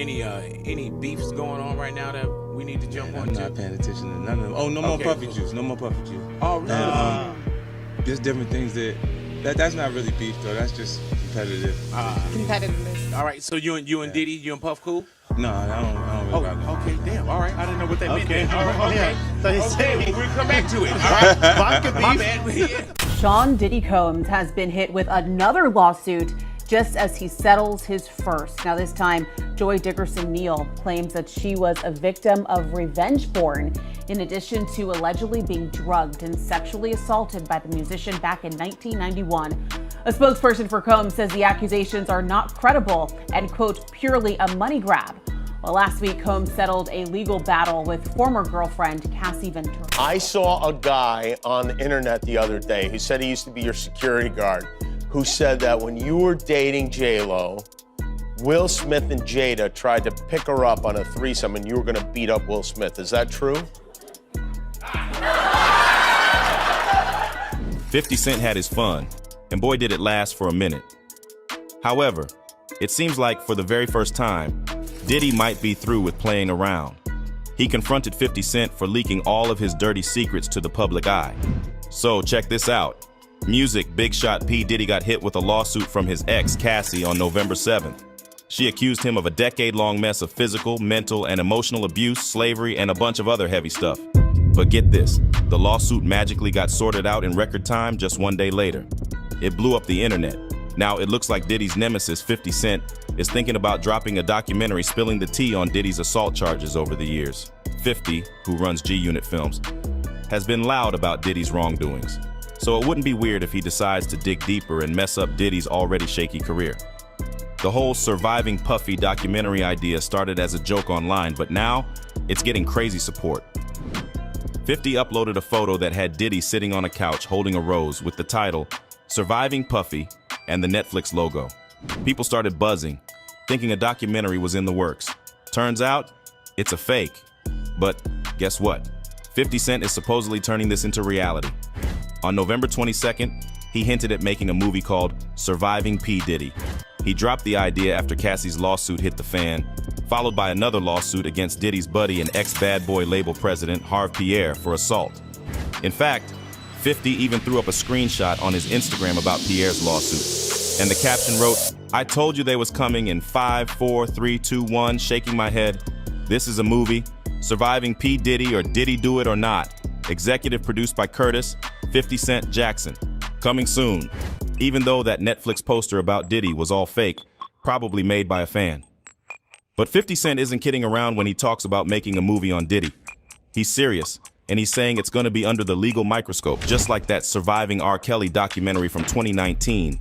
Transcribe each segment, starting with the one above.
Any beefs going on right now that we need to jump on? I'm not paying attention to none of them. Oh, no more puffy juice. No more puffy juice. Oh, really? And, there's different things that's not really beef though. That's just competitive. Competitiveness. All right. So you and Diddy, you and Puff cool? No, I don't really got that. Okay. Damn. All right. I didn't know what that meant. Okay. Yeah. So he's Okay. saying We'll come back to it. All right. vodka beef. My bad. Yeah. Sean Diddy Combs has been hit with another lawsuit just as he settles his first. Now this time, Joy Dickerson-Neal claims that she was a victim of revenge porn, in addition to allegedly being drugged and sexually assaulted by the musician back in 1991. A spokesperson for Combs says the accusations are not credible and, quote, purely a money grab. Well, last week, Combs settled a legal battle with former girlfriend Cassie Ventura. I saw a guy on the internet the other day who said he used to be your security guard, who said that when you were dating J-Lo, Will Smith and Jada tried to pick her up on a threesome and you were gonna beat up Will Smith. Is that true? 50 Cent had his fun, and boy did it last for a minute. However, it seems like for the very first time, Diddy might be through with playing around. He confronted 50 Cent for leaking all of his dirty secrets to the public eye. So check this out. Music Big Shot P. Diddy got hit with a lawsuit from his ex, Cassie, on November 7th. She accused him of a decade-long mess of physical, mental, and emotional abuse, slavery, and a bunch of other heavy stuff. But get this, the lawsuit magically got sorted out in record time just one day later. It blew up the internet. Now it looks like Diddy's nemesis, 50 Cent, is thinking about dropping a documentary spilling the tea on Diddy's assault charges over the years. 50, who runs G Unit Films, has been loud about Diddy's wrongdoings. So it wouldn't be weird if he decides to dig deeper and mess up Diddy's already shaky career. The whole Surviving Puffy documentary idea started as a joke online, but now it's getting crazy support. 50 uploaded a photo that had Diddy sitting on a couch holding a rose with the title Surviving Puffy and the Netflix logo. People started buzzing, thinking a documentary was in the works. Turns out, it's a fake. But guess what? 50 Cent is supposedly turning this into reality. On November 22nd, he hinted at making a movie called Surviving P. Diddy. He dropped the idea after Cassie's lawsuit hit the fan, followed by another lawsuit against Diddy's buddy and ex-Bad Boy label president Harve Pierre for assault. In fact, 50 even threw up a screenshot on his Instagram about Pierre's lawsuit. And the caption wrote, "I told you they was coming in 5, 4, 3, 2, 1, shaking my head. This is a movie, Surviving P. Diddy or Diddy Do It or Not. Executive produced by Curtis, 50 Cent Jackson. Coming soon." Even though that Netflix poster about Diddy was all fake, probably made by a fan. But 50 Cent isn't kidding around when he talks about making a movie on Diddy. He's serious, and he's saying it's gonna be under the legal microscope, just like that Surviving R. Kelly documentary from 2019.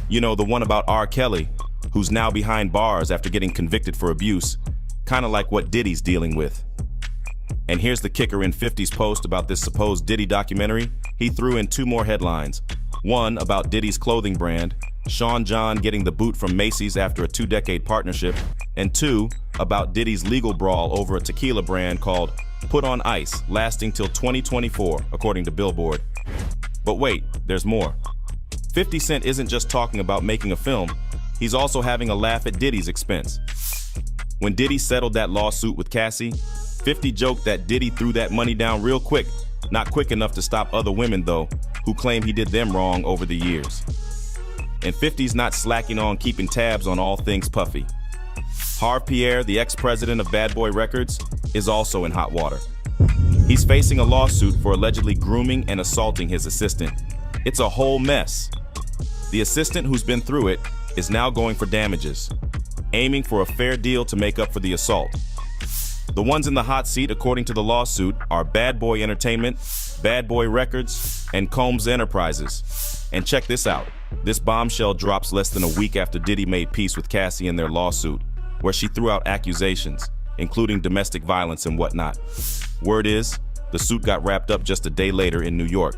You know, the one about R. Kelly, who's now behind bars after getting convicted for abuse, kinda like what Diddy's dealing with. And here's the kicker in 50's post about this supposed Diddy documentary. He threw in 2 more headlines. One about Diddy's clothing brand, Sean John getting the boot from Macy's after a 2-decade partnership, and 2 about Diddy's legal brawl over a tequila brand called Put on Ice, lasting till 2024, according to Billboard. But wait, there's more. 50 Cent isn't just talking about making a film, he's also having a laugh at Diddy's expense. When Diddy settled that lawsuit with Cassie, 50 joked that Diddy threw that money down real quick, not quick enough to stop other women though, who claim he did them wrong over the years. And 50's not slacking on keeping tabs on all things Puffy. Harve Pierre, the ex-president of Bad Boy Records, is also in hot water. He's facing a lawsuit for allegedly grooming and assaulting his assistant. It's a whole mess. The assistant who's been through it is now going for damages, aiming for a fair deal to make up for the assault. The ones in the hot seat, according to the lawsuit, are Bad Boy Entertainment, Bad Boy Records, and Combs Enterprises. And check this out. This bombshell drops less than a week after Diddy made peace with Cassie in their lawsuit, where she threw out accusations, including domestic violence and whatnot. Word is, the suit got wrapped up just a day later in New York.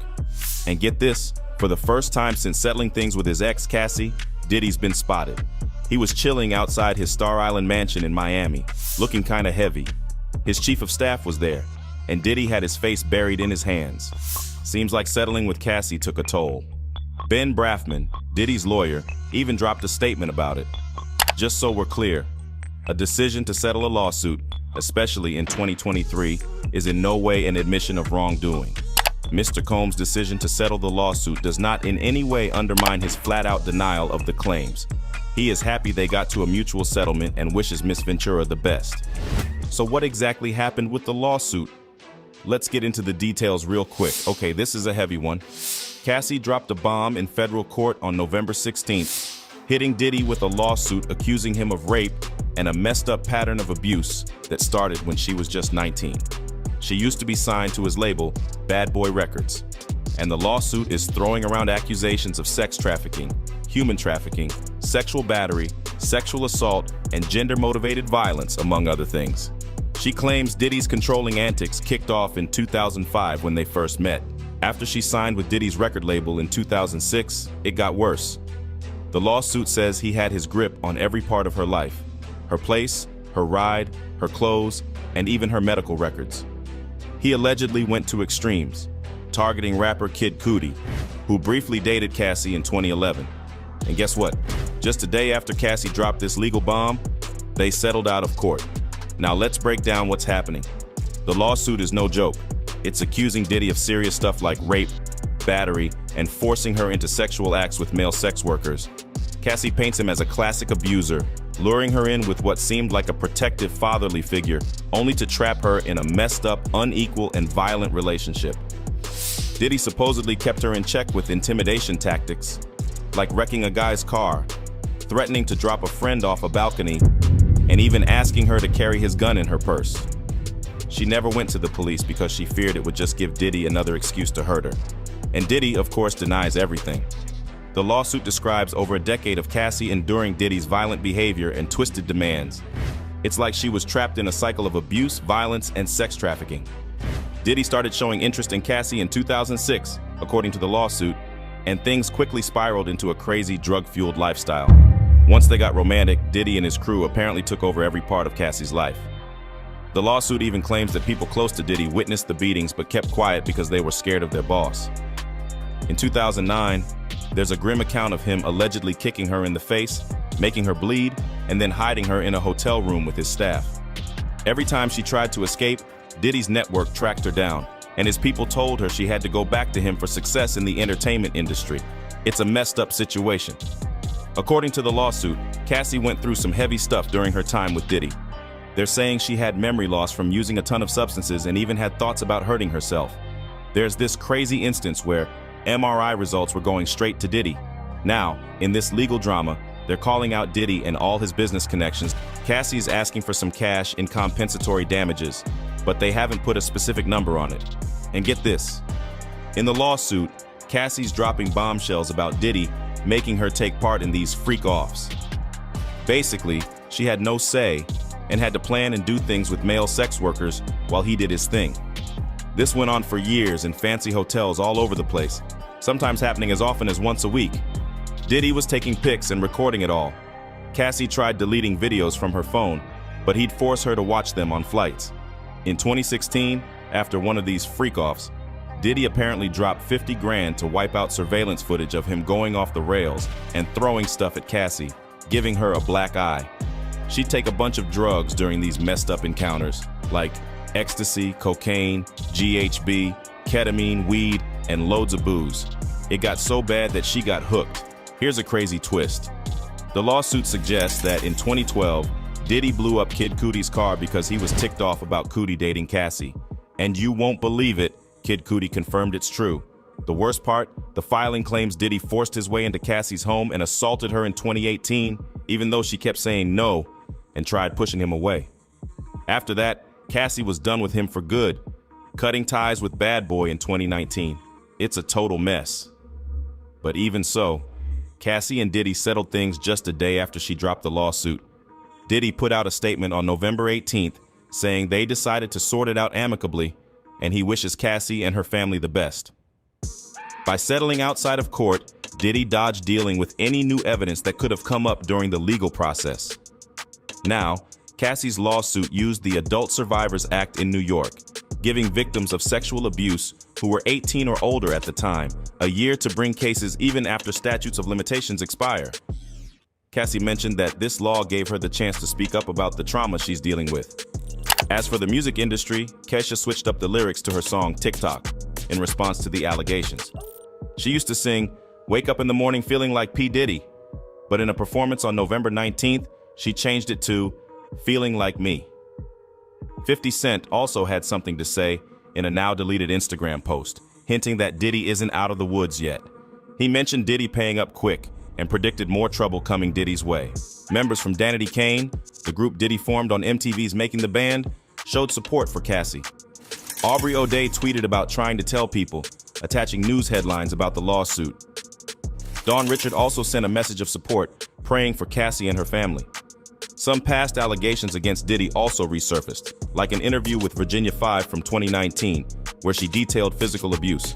And get this, for the first time since settling things with his ex, Cassie, Diddy's been spotted. He was chilling outside his Star Island mansion in Miami, looking kinda heavy. His chief of staff was there, and Diddy had his face buried in his hands. Seems like settling with Cassie took a toll. Ben Braffman, Diddy's lawyer, even dropped a statement about it. Just so we're clear, A decision to settle a lawsuit, especially in 2023, is in no way an admission of wrongdoing. Mr. Combs' decision to settle the lawsuit does not in any way undermine his flat-out denial of the claims. He is happy they got to a mutual settlement and wishes Miss Ventura the best. So what exactly happened with the lawsuit? Let's get into the details real quick. Okay, this is a heavy one. Cassie dropped a bomb in federal court on November 16th, hitting Diddy with a lawsuit accusing him of rape and a messed up pattern of abuse that started when she was just 19. She used to be signed to his label, Bad Boy Records, and the lawsuit is throwing around accusations of sex trafficking, human trafficking, sexual battery, sexual assault, and gender-motivated violence, among other things. She claims Diddy's controlling antics kicked off in 2005 when they first met. After she signed with Diddy's record label in 2006, it got worse. The lawsuit says he had his grip on every part of her life: her place, her ride, her clothes, and even her medical records. He allegedly went to extremes, targeting rapper Kid Cudi, who briefly dated Cassie in 2011. And guess what? Just a day after Cassie dropped this legal bomb, they settled out of court. Now let's break down what's happening. The lawsuit is no joke. It's accusing Diddy of serious stuff like rape, battery, and forcing her into sexual acts with male sex workers. Cassie paints him as a classic abuser, luring her in with what seemed like a protective fatherly figure, only to trap her in a messed up, unequal, and violent relationship. Diddy supposedly kept her in check with intimidation tactics, like wrecking a guy's car, threatening to drop a friend off a balcony, and even asking her to carry his gun in her purse. She never went to the police because she feared it would just give Diddy another excuse to hurt her. And Diddy, of course, denies everything. The lawsuit describes over a decade of Cassie enduring Diddy's violent behavior and twisted demands. It's like she was trapped in a cycle of abuse, violence, and sex trafficking. Diddy started showing interest in Cassie in 2006, according to the lawsuit, and things quickly spiraled into a crazy drug-fueled lifestyle. Once they got romantic, Diddy and his crew apparently took over every part of Cassie's life. The lawsuit even claims that people close to Diddy witnessed the beatings but kept quiet because they were scared of their boss. In 2009, there's a grim account of him allegedly kicking her in the face, making her bleed, and then hiding her in a hotel room with his staff. Every time she tried to escape, Diddy's network tracked her down, and his people told her she had to go back to him for success in the entertainment industry. It's a messed up situation. According to the lawsuit, Cassie went through some heavy stuff during her time with Diddy. They're saying she had memory loss from using a ton of substances and even had thoughts about hurting herself. There's this crazy instance where MRI results were going straight to Diddy. Now, in this legal drama, they're calling out Diddy and all his business connections. Cassie's asking for some cash in compensatory damages, but they haven't put a specific number on it. And get this, in the lawsuit, Cassie's dropping bombshells about Diddy making her take part in these freak-offs. Basically, she had no say and had to plan and do things with male sex workers while he did his thing. This went on for years in fancy hotels all over the place, sometimes happening as often as once a week. Diddy was taking pics and recording it all. Cassie tried deleting videos from her phone, but he'd force her to watch them on flights. In 2016, after one of these freak-offs, Diddy apparently dropped 50 grand to wipe out surveillance footage of him going off the rails and throwing stuff at Cassie, giving her a black eye. She'd take a bunch of drugs during these messed up encounters, like ecstasy, cocaine, GHB, ketamine, weed, and loads of booze. It got so bad that she got hooked. Here's a crazy twist. The lawsuit suggests that in 2012, Diddy blew up Kid Cudi's car because he was ticked off about Cudi dating Cassie. And you won't believe it, Kid Cudi confirmed it's true. The worst part, the filing claims Diddy forced his way into Cassie's home and assaulted her in 2018, even though she kept saying no and tried pushing him away. After that, Cassie was done with him for good, cutting ties with Bad Boy in 2019. It's a total mess. But even so, Cassie and Diddy settled things just a day after she dropped the lawsuit. Diddy put out a statement on November 18th saying they decided to sort it out amicably, and he wishes Cassie and her family the best. By settling outside of court, Diddy dodged dealing with any new evidence that could have come up during the legal process. Now, Cassie's lawsuit used the Adult Survivors Act in New York, giving victims of sexual abuse who were 18 or older at the time a year to bring cases even after statutes of limitations expire. Cassie mentioned that this law gave her the chance to speak up about the trauma she's dealing with. As for the music industry, Kesha switched up the lyrics to her song TikTok in response to the allegations. She used to sing, "Wake up in the morning feeling like P. Diddy," but in a performance on November 19th, she changed it to "Feeling Like Me." 50 Cent also had something to say in a now-deleted Instagram post, hinting that Diddy isn't out of the woods yet. He mentioned Diddy paying up quick and predicted more trouble coming Diddy's way. Members from Danity Kane, the group Diddy formed on MTV's Making the Band, showed support for Cassie. Aubrey O'Day tweeted about trying to tell people, attaching news headlines about the lawsuit. Dawn Richard also sent a message of support, praying for Cassie and her family. Some past allegations against Diddy also resurfaced, like an interview with Virginia 5 from 2019, where she detailed physical abuse.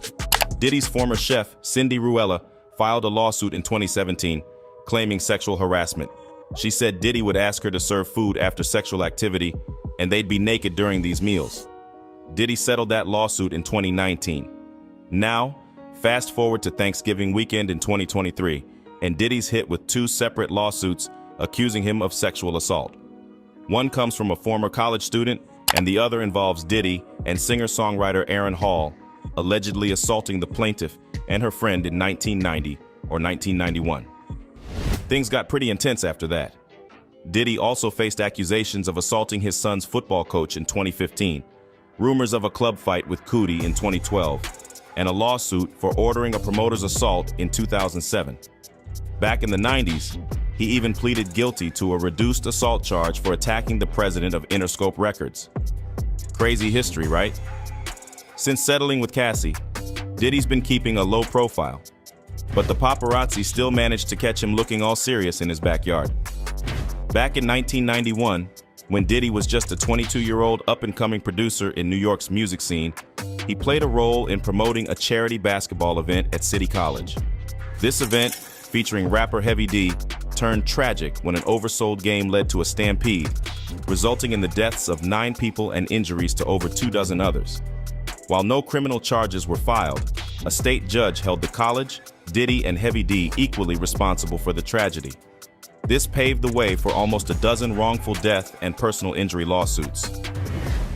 Diddy's former chef, Cindy Ruella, filed a lawsuit in 2017, claiming sexual harassment. She said Diddy would ask her to serve food after sexual activity, and they'd be naked during these meals. Diddy settled that lawsuit in 2019. Now, fast forward to Thanksgiving weekend in 2023, and Diddy's hit with two separate lawsuits accusing him of sexual assault. One comes from a former college student, and the other involves Diddy and singer-songwriter Aaron Hall, allegedly assaulting the plaintiff and her friend in 1990 or 1991. Things got pretty intense after that. Diddy also faced accusations of assaulting his son's football coach in 2015, rumors of a club fight with Cootie in 2012, and a lawsuit for ordering a promoter's assault in 2007. Back in the 90s, he even pleaded guilty to a reduced assault charge for attacking the president of Interscope Records. Crazy history, right? Since settling with Cassie, Diddy's been keeping a low profile, but the paparazzi still managed to catch him looking all serious in his backyard. Back in 1991, when Diddy was just a 22-year-old up-and-coming producer in New York's music scene, he played a role in promoting a charity basketball event at City College. This event, featuring rapper Heavy D, turned tragic when an oversold game led to a stampede, resulting in the deaths of 9 people and injuries to over 24 others. While no criminal charges were filed, a state judge held the college, Diddy, and Heavy D equally responsible for the tragedy. This paved the way for almost a dozen wrongful death and personal injury lawsuits.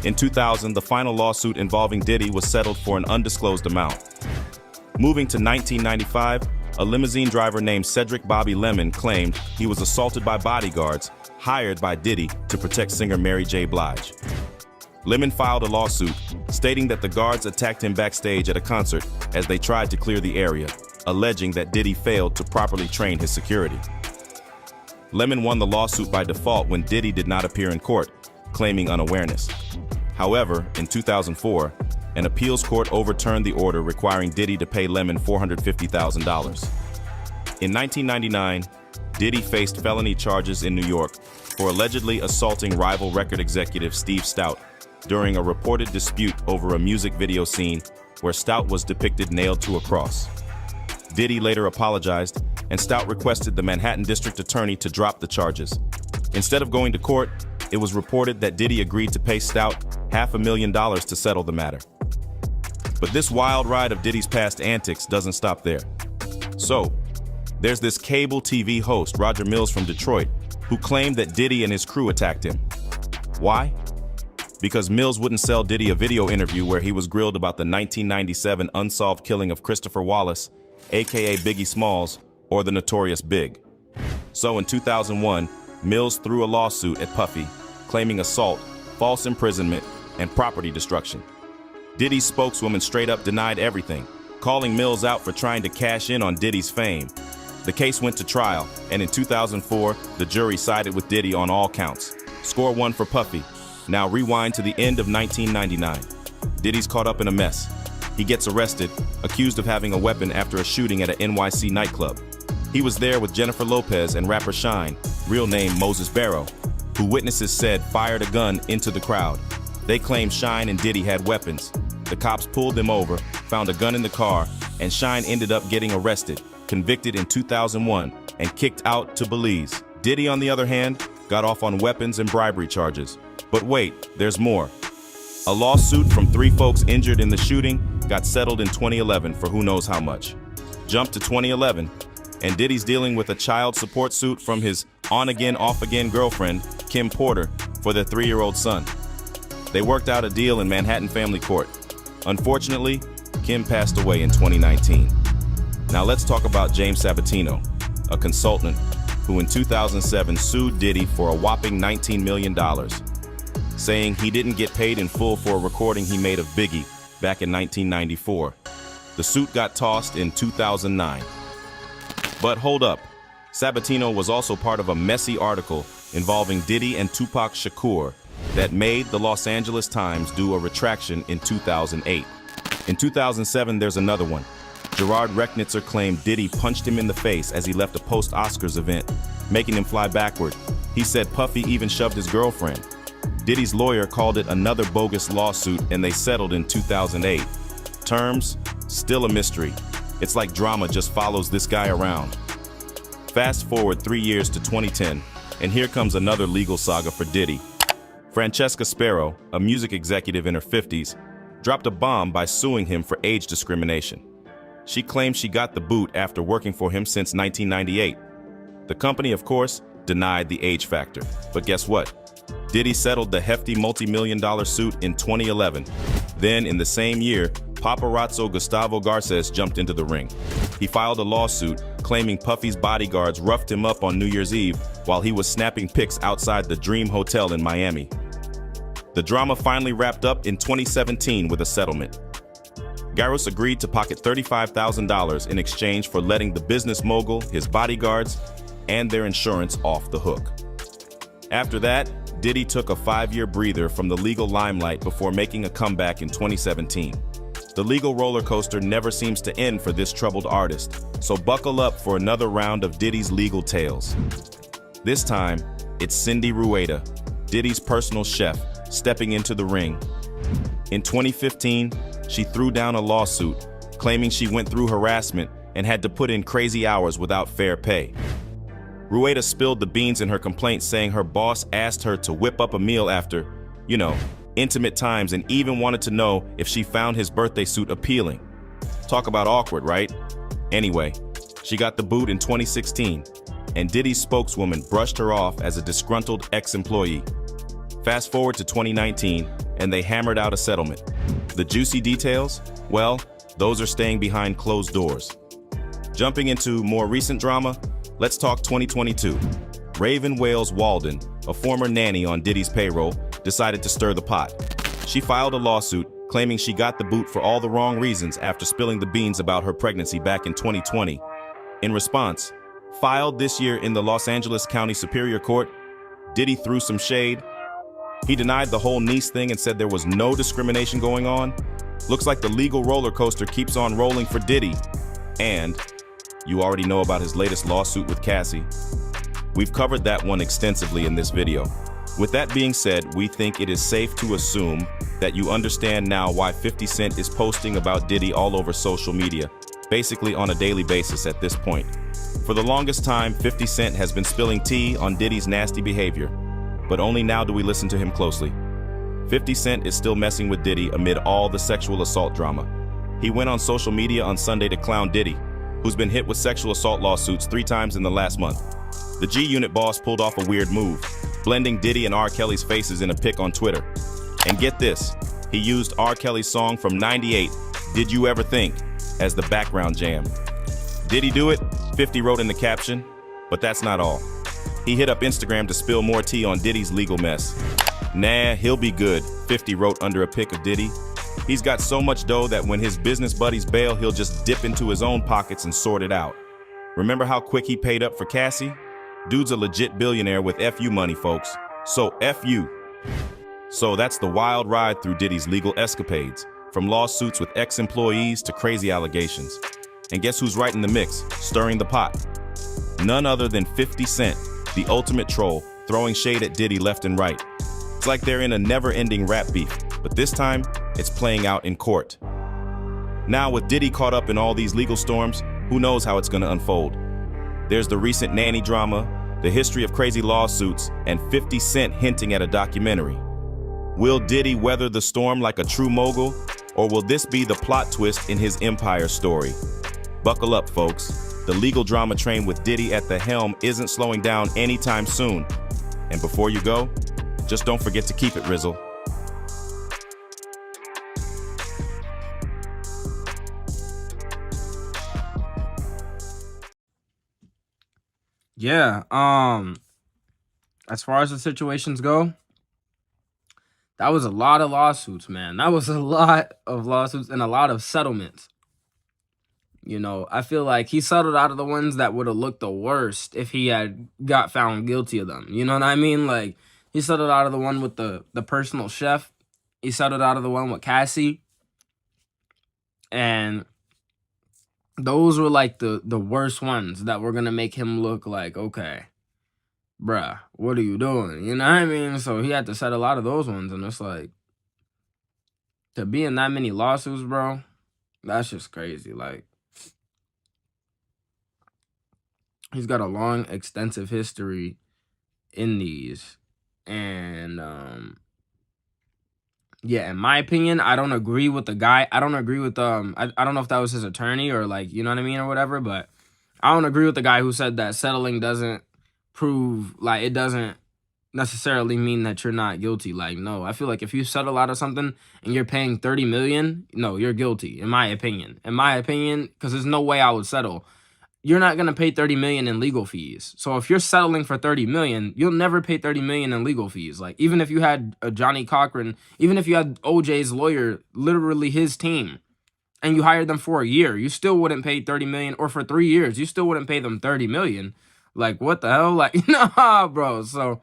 In 2000, the final lawsuit involving Diddy was settled for an undisclosed amount. Moving to 1995, a limousine driver named Cedric Bobby Lemon claimed he was assaulted by bodyguards hired by Diddy to protect singer Mary J. Blige. Lemon filed a lawsuit stating that the guards attacked him backstage at a concert as they tried to clear the area, alleging that Diddy failed to properly train his security. Lemon won the lawsuit by default when Diddy did not appear in court, claiming unawareness. However, in 2004, an appeals court overturned the order requiring Diddy to pay Lemon $450,000. In 1999, Diddy faced felony charges in New York for allegedly assaulting rival record executive Steve Stout during a reported dispute over a music video scene where Stout was depicted nailed to a cross. Diddy later apologized, and Stout requested the Manhattan District Attorney to drop the charges. Instead of going to court, it was reported that Diddy agreed to pay Stout $500,000 to settle the matter. But this wild ride of Diddy's past antics doesn't stop there. So, there's this cable TV host, Roger Mills from Detroit, who claimed that Diddy and his crew attacked him. Why? Because Mills wouldn't sell Diddy a video interview where he was grilled about the 1997 unsolved killing of Christopher Wallace, aka Biggie Smalls, or the Notorious Big. So in 2001, Mills threw a lawsuit at Puffy, claiming assault, false imprisonment, and property destruction. Diddy's spokeswoman straight up denied everything, calling Mills out for trying to cash in on Diddy's fame. The case went to trial, and in 2004, the jury sided with Diddy on all counts. Score 1 for Puffy. Now rewind to the end of 1999. Diddy's caught up in a mess. He gets arrested, accused of having a weapon after a shooting at an NYC nightclub. He was there with Jennifer Lopez and rapper Shine, real name Moses Barrow, who witnesses said fired a gun into the crowd. They claimed Shine and Diddy had weapons. The cops pulled them over, found a gun in the car, and Shine ended up getting arrested, convicted in 2001, and kicked out to Belize. Diddy, on the other hand, got off on weapons and bribery charges. But wait, there's more. A lawsuit from 3 folks injured in the shooting got settled in 2011 for who knows how much. Jump to 2011, and Diddy's dealing with a child support suit from his on-again, off-again girlfriend, Kim Porter, for their 3-year-old son. They worked out a deal in Manhattan family court. Unfortunately, Kim passed away in 2019. Now let's talk about James Sabatino, a consultant who in 2007 sued Diddy for a whopping $19 million, saying he didn't get paid in full for a recording he made of Biggie back in 1994. The suit got tossed in 2009. But hold up, Sabatino was also part of a messy article involving Diddy and Tupac Shakur that made the Los Angeles Times do a retraction in 2008. In 2007, there's another one. Gerard Recknitzer claimed Diddy punched him in the face as he left a post-Oscars event, making him fly backward. He said Puffy even shoved his girlfriend. Diddy's lawyer called it another bogus lawsuit, and they settled in 2008. Terms? Still a mystery. It's like drama just follows this guy around. Fast forward 3 years to 2010, and here comes another legal saga for Diddy. Francesca Sparrow, a music executive in her 50s, dropped a bomb by suing him for age discrimination. She claims she got the boot after working for him since 1998. The company, of course, denied the age factor. But guess what? Diddy settled the hefty multi-million-dollar suit in 2011. Then, in the same year, paparazzo Gustavo Garces jumped into the ring. He filed a lawsuit claiming Puffy's bodyguards roughed him up on New Year's Eve while he was snapping pics outside the Dream Hotel in Miami. The drama finally wrapped up in 2017 with a settlement. Garros agreed to pocket $35,000 in exchange for letting the business mogul, his bodyguards, and their insurance off the hook. After that, Diddy took a 5-year breather from the legal limelight before making a comeback in 2017. The legal roller coaster never seems to end for this troubled artist, so buckle up for another round of Diddy's legal tales. This time, it's Cindy Rueda, Diddy's personal chef, stepping into the ring. In 2015, she threw down a lawsuit, claiming she went through harassment and had to put in crazy hours without fair pay. Rueda spilled the beans in her complaint, saying her boss asked her to whip up a meal after, intimate times, and even wanted to know if she found his birthday suit appealing. Talk about awkward, right? Anyway, she got the boot in 2016, and Diddy's spokeswoman brushed her off as a disgruntled ex-employee. Fast forward to 2019, and they hammered out a settlement. The juicy details? Well, those are staying behind closed doors. Jumping into more recent drama, let's talk 2022. Raven Wales Walden, a former nanny on Diddy's payroll, decided to stir the pot. She filed a lawsuit claiming she got the boot for all the wrong reasons after spilling the beans about her pregnancy back in 2020. In response, filed this year in the Los Angeles County Superior Court, Diddy threw some shade. He denied the whole niece thing and said there was no discrimination going on. Looks like the legal roller coaster keeps on rolling for Diddy. And you already know about his latest lawsuit with Cassie. We've covered that one extensively in this video. With that being said, we think it is safe to assume that you understand now why 50 Cent is posting about Diddy all over social media, basically on a daily basis at this point. For the longest time, 50 Cent has been spilling tea on Diddy's nasty behavior, but only now do we listen to him closely. 50 Cent is still messing with Diddy amid all the sexual assault drama. He went on social media on Sunday to clown Diddy, who's been hit with sexual assault lawsuits 3 times in the last month. The G-Unit boss pulled off a weird move, blending Diddy and R. Kelly's faces in a pic on Twitter. And get this, he used R. Kelly's song from '98, Did You Ever Think, as the background jam. Did he do it? 50 wrote in the caption, but that's not all. He hit up Instagram to spill more tea on Diddy's legal mess. Nah, he'll be good, 50 wrote under a pic of Diddy. He's got so much dough that when his business buddies bail, he'll just dip into his own pockets and sort it out. Remember how quick he paid up for Cassie? Dude's a legit billionaire with FU money, folks. So FU. So that's the wild ride through Diddy's legal escapades, from lawsuits with ex-employees to crazy allegations. And guess who's right in the mix, stirring the pot? None other than 50 Cent, the ultimate troll, throwing shade at Diddy left and right. It's like they're in a never-ending rap beef, but this time, it's playing out in court. Now, with Diddy caught up in all these legal storms, who knows how it's gonna unfold? There's the recent nanny drama, the history of crazy lawsuits, and 50 Cent hinting at a documentary. Will Diddy weather the storm like a true mogul, or will this be the plot twist in his empire story? Buckle up, folks. the legal drama train with Diddy at the helm isn't slowing down anytime soon. And before you go, just don't forget to keep it, Rizzle. Yeah, as far as the situations go, that was a lot of lawsuits, man. That was a lot of lawsuits and a lot of settlements. You know, I feel like he settled out of the ones that would have looked the worst if he had got found guilty of them. You know what I mean? Like, he settled out of the one with the personal chef. He settled out of the one with Cassie. And those were like the worst ones that were going to make him look like, okay, bruh, what are you doing? You know what I mean? So he had to settle out of those ones. And it's like, to be in that many lawsuits, bro, that's just crazy. Like, he's got a long, extensive history in these. And, yeah, in my opinion, I don't agree with the guy. I don't agree with, I don't know if that was his attorney or, like, you know what I mean or whatever, but I don't agree with the guy who said that settling doesn't prove, like, it doesn't necessarily mean that you're not guilty. Like, no, I feel like if you settle out of something and you're paying $30 million, no, you're guilty, in my opinion. In my opinion, because there's no way I would settle. You're not going to pay $30 million in legal fees. So if you're settling for $30 million, you'll never pay $30 million in legal fees. Like, even if you had a Johnny Cochran, even if you had OJ's lawyer, literally his team, and you hired them for a year, you still wouldn't pay $30 million, or for 3 years, you still wouldn't pay them $30 million. Like, what the hell? Like, nah, bro. So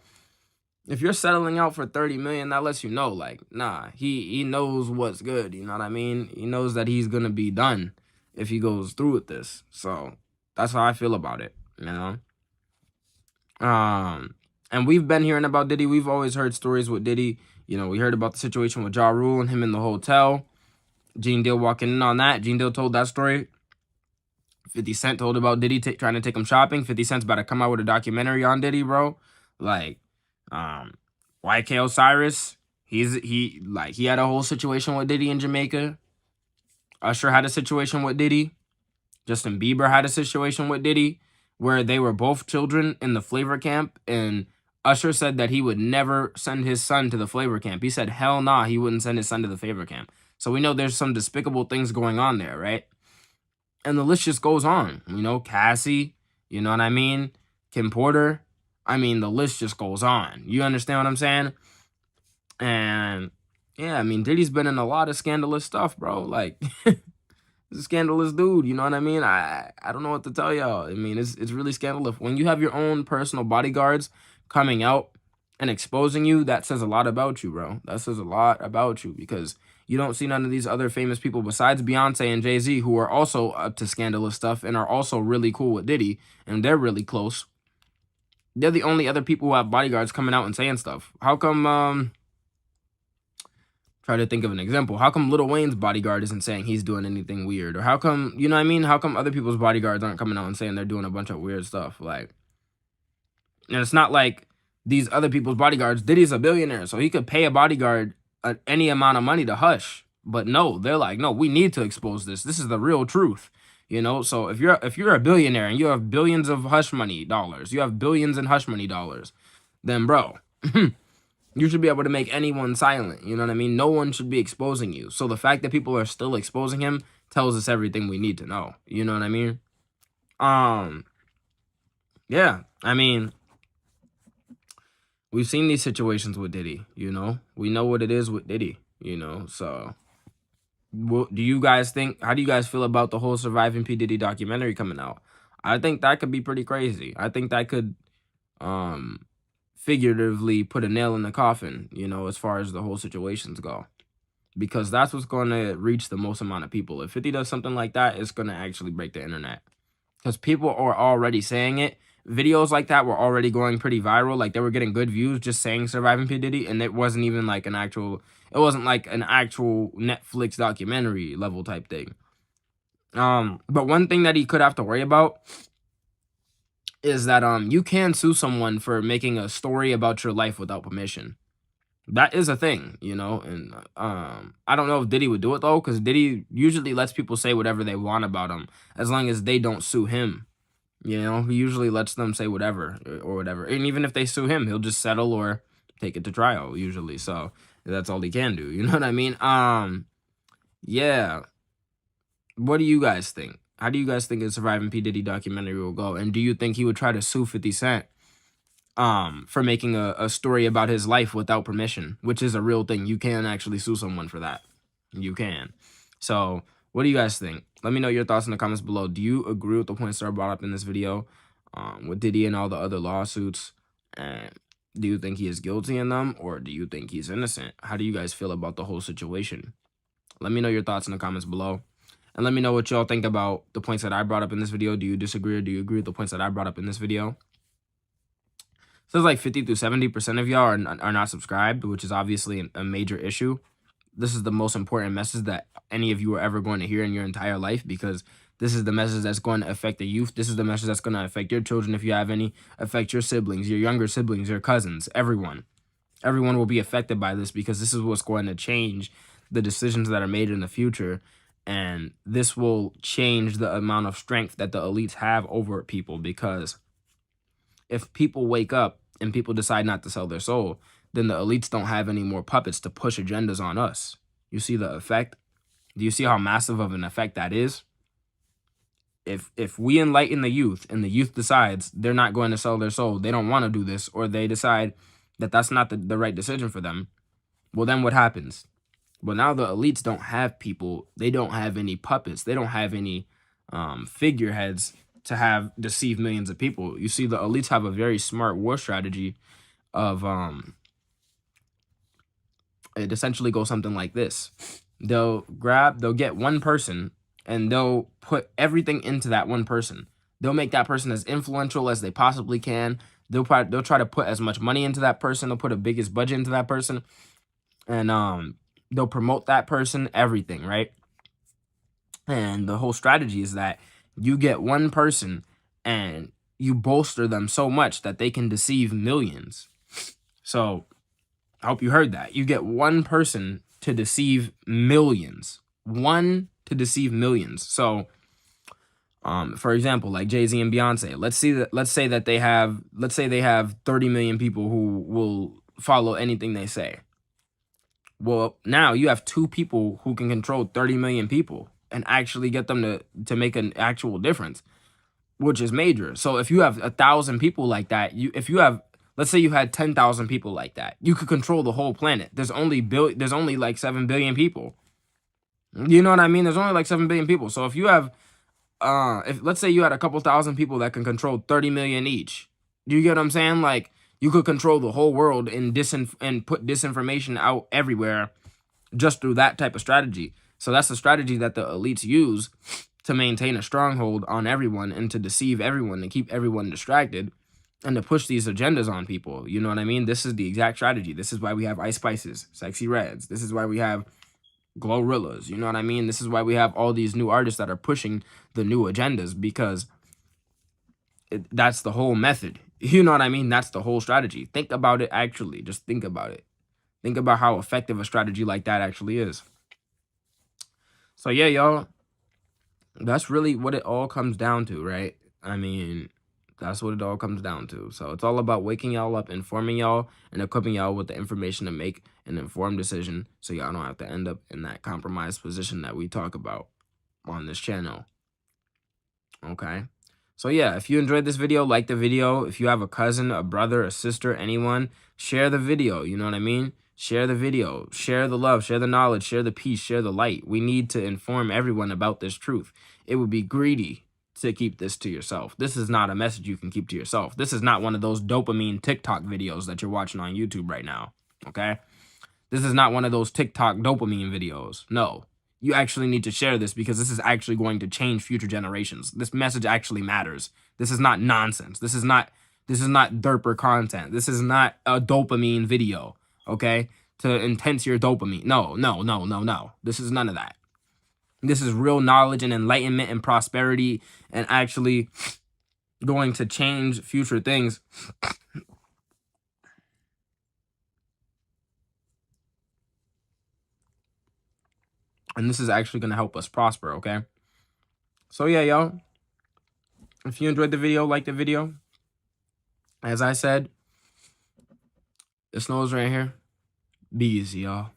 if you're settling out for $30 million, that lets you know, like, nah, he knows what's good. You know what I mean? He knows that he's going to be done if he goes through with this. So that's how I feel about it, you know? And we've been hearing about Diddy. We've always heard stories with Diddy. You know, we heard about the situation with Ja Rule and him in the hotel. Gene Deal walking in on that. Gene Deal told that story. 50 Cent told about Diddy trying to take him shopping. 50 Cent's about to come out with a documentary on Diddy, bro. Like, YK Osiris, he had a whole situation with Diddy in Jamaica. Usher had a situation with Diddy. Justin Bieber had a situation with Diddy where they were both children in the flavor camp, and Usher said that he would never send his son to the flavor camp. He said, hell nah, he wouldn't send his son to the flavor camp. So we know there's some despicable things going on there, right? And the list just goes on. You know, Cassie, you know what I mean? Kim Porter. I mean, the list just goes on. You understand what I'm saying? And, yeah, I mean, Diddy's been in a lot of scandalous stuff, bro. Like, he's a scandalous dude, you know what I mean? I don't know what to tell y'all. I mean, it's really scandalous. When you have your own personal bodyguards coming out and exposing you, that says a lot about you, bro. That says a lot about you, because you don't see none of these other famous people besides Beyonce and Jay-Z who are also up to scandalous stuff and are also really cool with Diddy, and they're really close. They're the only other people who have bodyguards coming out and saying stuff. How come, try to think of an example. How come Lil Wayne's bodyguard isn't saying he's doing anything weird? Or how come, you know what I mean? How come other people's bodyguards aren't coming out and saying they're doing a bunch of weird stuff? Like, and it's not like these other people's bodyguards, Diddy's a billionaire, so he could pay a bodyguard any amount of money to hush. But no, they're like, no, we need to expose this. This is the real truth. You know, so if you're a billionaire and you have billions of hush money dollars, you have billions in hush money dollars, then bro, you should be able to make anyone silent. You know what I mean? No one should be exposing you. So the fact that people are still exposing him tells us everything we need to know. You know what I mean? Yeah, I mean, we've seen these situations with Diddy, you know? We know what it is with Diddy, you know? So what do you guys think? How do you guys feel about the whole Surviving P. Diddy documentary coming out? I think that could be pretty crazy. I think that could figuratively put a nail in the coffin, you know, as far as the whole situations go. Because that's what's going to reach the most amount of people. If 50 does something like that, it's going to actually break the internet. Because people are already saying it. Videos like that were already going pretty viral. Like, they were getting good views just saying Surviving P. Diddy. And it wasn't even like an actual... It wasn't like an actual Netflix documentary level type thing. But one thing that he could have to worry about is that you can sue someone for making a story about your life without permission. That is a thing, you know. And I don't know if Diddy would do it though, because Diddy usually lets people say whatever they want about him as long as they don't sue him. You know, he usually lets them say whatever or whatever. And even if they sue him, he'll just settle or take it to trial usually. So that's all he can do. You know what I mean? Yeah. What do you guys think? How do you guys think a Surviving P. Diddy documentary will go? And do you think he would try to sue 50 Cent for making a story about his life without permission, which is a real thing? You can actually sue someone for that. You can. So what do you guys think? Let me know your thoughts in the comments below. Do you agree with the points that are brought up in this video with Diddy and all the other lawsuits? And do you think he is guilty in them, or do you think he's innocent? How do you guys feel about the whole situation? Let me know your thoughts in the comments below. And let me know what y'all think about the points that I brought up in this video. Do you disagree, or do you agree with the points that I brought up in this video? So it's like 50 to 70% of y'all are not subscribed, which is obviously a major issue. This is the most important message that any of you are ever going to hear in your entire life, because this is the message that's going to affect the youth. This is the message that's going to affect your children, if you have any, affect your siblings, your younger siblings, your cousins, everyone. Everyone will be affected by this, because this is what's going to change the decisions that are made in the future. And this will change the amount of strength that the elites have over people, because if people wake up and people decide not to sell their soul, then the elites don't have any more puppets to push agendas on us. You see the effect? Do you see how massive of an effect that is? If we enlighten the youth and the youth decides they're not going to sell their soul, they don't want to do this, or they decide that that's not the right decision for them, well, then what happens? Well, now the elites don't have people. They don't have any puppets. They don't have any figureheads to have deceive millions of people. You see, the elites have a very smart war strategy of it essentially goes something like this. They'll get one person and they'll put everything into that one person. They'll make that person as influential as they possibly can. They'll try to put as much money into that person. They'll put the biggest budget into that person, and they'll promote that person, everything, right? And the whole strategy is that you get one person and you bolster them so much that they can deceive millions. So I hope you heard that. You get one person to deceive millions. One to deceive millions. So for example, like Jay-Z and Beyonce, let's say they have 30 million people who will follow anything they say. Well, now you have two people who can control 30 million people and actually get them to make an actual difference, which is major. So if you have 1,000 people like that, let's say you had 10,000 people like that, you could control the whole planet. There's only like 7 billion people. You know what I mean? There's only like 7 billion people. So if you have, let's say you had a couple thousand people that can control 30 million each, do you get what I'm saying? Like, you could control the whole world and put disinformation out everywhere just through that type of strategy. So that's the strategy that the elites use to maintain a stronghold on everyone and to deceive everyone, to keep everyone distracted and to push these agendas on people. You know what I mean? This is the exact strategy. This is why we have Ice Spices, Sexy Reds. This is why we have Glorrillas. You know what I mean? This is why we have all these new artists that are pushing the new agendas, because that's the whole method. You know what I mean? That's the whole strategy. Think about it, actually. Just think about it. Think about how effective a strategy like that actually is. So yeah, y'all, that's really what it all comes down to, right? I mean, that's what it all comes down to. So it's all about waking y'all up, informing y'all, and equipping y'all with the information to make an informed decision, so y'all don't have to end up in that compromised position that we talk about on this channel. Okay? So yeah, if you enjoyed this video, like the video. If you have a cousin, a brother, a sister, anyone, share the video. You know what I mean? Share the video. Share the love. Share the knowledge. Share the peace. Share the light. We need to inform everyone about this truth. It would be greedy to keep this to yourself. This is not a message you can keep to yourself. This is not one of those dopamine TikTok videos that you're watching on YouTube right now. Okay? This is not one of those TikTok dopamine videos. No. You actually need to share this, because this is actually going to change future generations. This message actually matters. This is not nonsense. This is not derper content. This is not a dopamine video, okay? To intense your dopamine. No. This is none of that. This is real knowledge and enlightenment and prosperity, and actually going to change future things. And this is actually going to help us prosper, okay? So yeah, y'all. If you enjoyed the video, like the video. As I said, it snows right here. Be easy, y'all.